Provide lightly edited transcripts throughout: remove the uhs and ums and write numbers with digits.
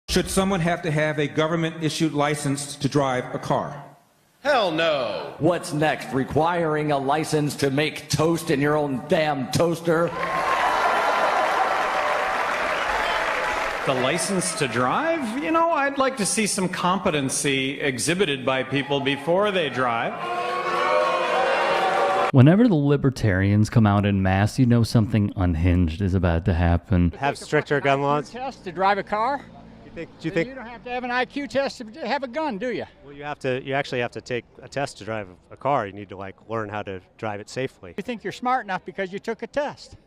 Should someone have to have a government-issued license to drive a car? Hell no. What's next? Requiring a license to make toast in your own damn toaster? The license to drive? You know, I'd like to see some competency exhibited by people before they drive. Whenever the libertarians come out en masse, you know something unhinged is about to happen. Have stricter gun laws? Test to drive a car? Do you think you don't have to have an IQ test to have a gun, do you? Well, you actually have to take a test to drive a car. You need to learn how to drive it safely. You think you're smart enough because you took a test.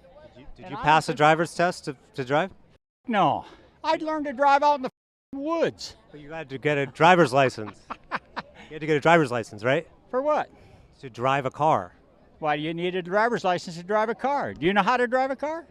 Did you pass a driver's test to drive? No. I'd learn to drive out in the woods. But you had to get a driver's license. You had to get a driver's license, right? For what? To drive a car. Why do you need a driver's license to drive a car? Do you know how to drive a car?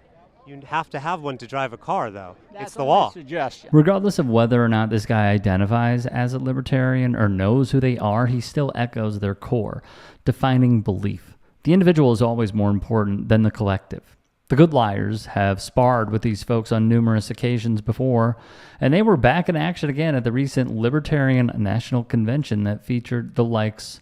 You have to have one to drive a car, though. That's it's the law. Suggestion. Regardless of whether or not this guy identifies as a libertarian or knows who they are, he still echoes their core, defining belief. The individual is always more important than the collective. The good liars have sparred with these folks on numerous occasions before, and they were back in action again at the recent Libertarian National Convention that featured the likes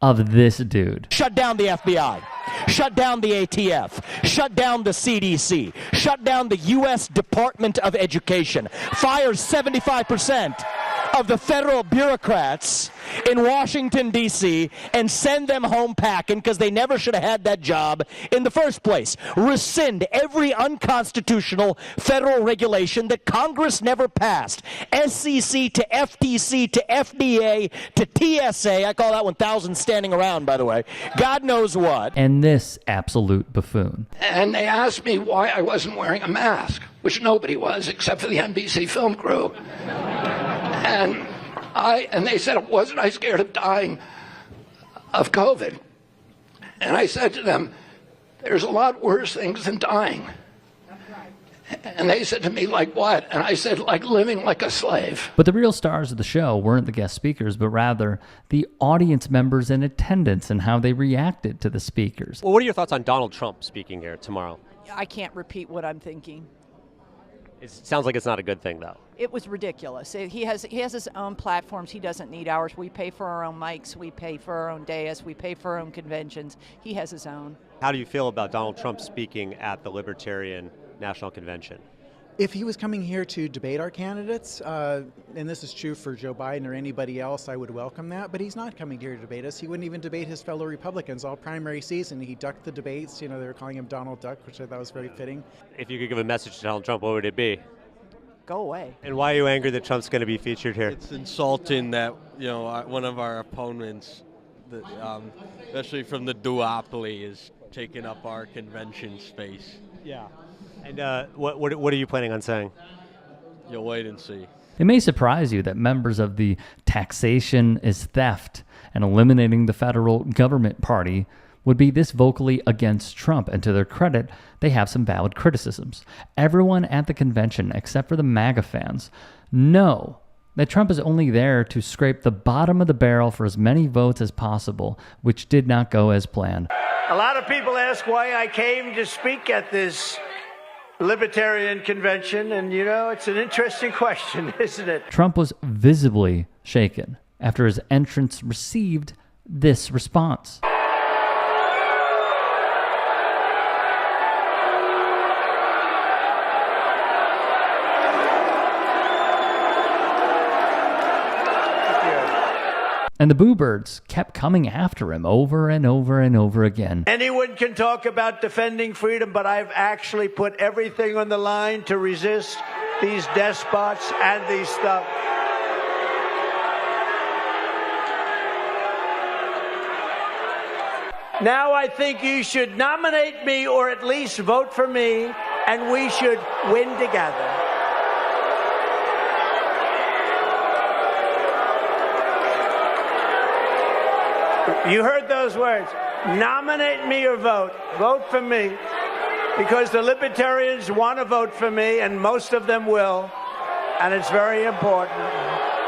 of this dude. Shut down the FBI. Shut down the ATF. Shut down the CDC. Shut down the U.S. Department of Education. Fire 75% of the federal bureaucrats in Washington, D.C., and send them home packing because they never should have had that job in the first place. Rescind every unconstitutional federal regulation that Congress never passed. SEC to FTC to FDA to TSA. I call that one thousand standing around, by the way. God knows what. And this absolute buffoon. And they asked me why I wasn't wearing a mask, which nobody was except for the NBC film crew. And they said, wasn't I scared of dying of COVID? And I said to them, there's a lot worse things than dying. And they said to me, like what? And I said, like living like a slave. But the real stars of the show weren't the guest speakers, but rather the audience members in attendance and how they reacted to the speakers. Well, what are your thoughts on Donald Trump speaking here tomorrow? I can't repeat what I'm thinking. It sounds like it's not a good thing, though. It was ridiculous. He has his own platforms. He doesn't need ours. We pay for our own mics. We pay for our own dais. We pay for our own conventions. He has his own. How do you feel about Donald Trump speaking at the Libertarian National Convention? If he was coming here to debate our candidates, and this is true for Joe Biden or anybody else, I would welcome that, but he's not coming here to debate us. He wouldn't even debate his fellow Republicans all primary season. He ducked the debates. You know, they were calling him Donald Duck, which I thought was very fitting. If you could give a message to Donald Trump, what would it be? Go away. And why are you angry that Trump's going to be featured here? It's insulting that, you know, one of our opponents, especially from the duopoly, is taking up our convention space. Yeah. And what are you planning on saying? You'll wait and see. It may surprise you that members of the taxation is theft and eliminating the federal government party would be this vocally against Trump, and to their credit, they have some valid criticisms. Everyone at the convention, except for the MAGA fans, know that Trump is only there to scrape the bottom of the barrel for as many votes as possible, which did not go as planned. A lot of people ask why I came to speak at this Libertarian Convention, and you know, it's an interesting question, isn't it? Trump was visibly shaken after his entrance received this response. And the boo birds kept coming after him over and over and over again. Anyone can talk about defending freedom, but I've actually put everything on the line to resist these despots and these stuff. Now I think you should nominate me or at least vote for me, and we should win together. You heard those words. Nominate me or vote. Vote for me. Because the Libertarians want to vote for me, and most of them will. And it's very important.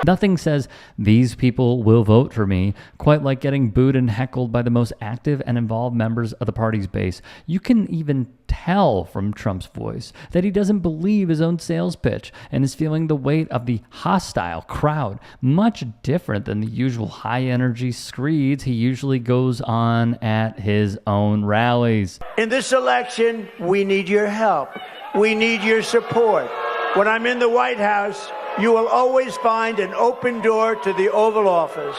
Nothing says these people will vote for me quite like getting booed and heckled by the most active and involved members of the party's base. You can even tell from Trump's voice that he doesn't believe his own sales pitch and is feeling the weight of the hostile crowd, much different than the usual high-energy screeds he usually goes on at his own rallies. In this election, we need your help. We need your support. When I'm in the White House, you will always find an open door to the Oval Office.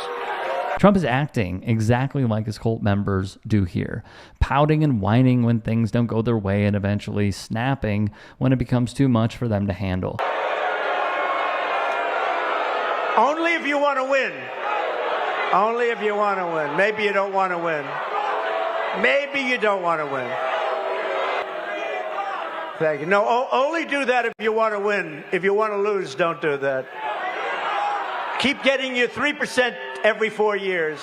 Trump is acting exactly like his cult members do here, pouting and whining when things don't go their way and eventually snapping when it becomes too much for them to handle. Only if you want to win. Only if you want to win. Maybe you don't want to win. Maybe you don't want to win. Thank you. No, only do that if you want to win. If you want to lose, don't do that. Keep getting your 3% every 4 years.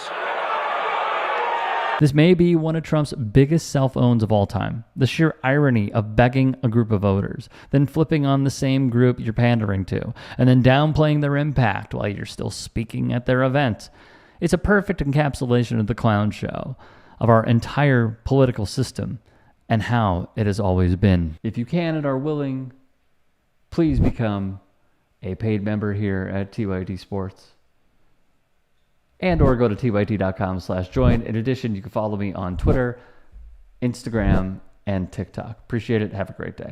This may be one of Trump's biggest self-owns of all time. The sheer irony of begging a group of voters, then flipping on the same group you're pandering to, and then downplaying their impact while you're still speaking at their event. It's a perfect encapsulation of the clown show, of our entire political system, and how it has always been. If you can and are willing, please become a paid member here at TYT Sports. And or go to tyt.com/join. In addition, you can follow me on Twitter, Instagram, and TikTok. Appreciate it. Have a great day.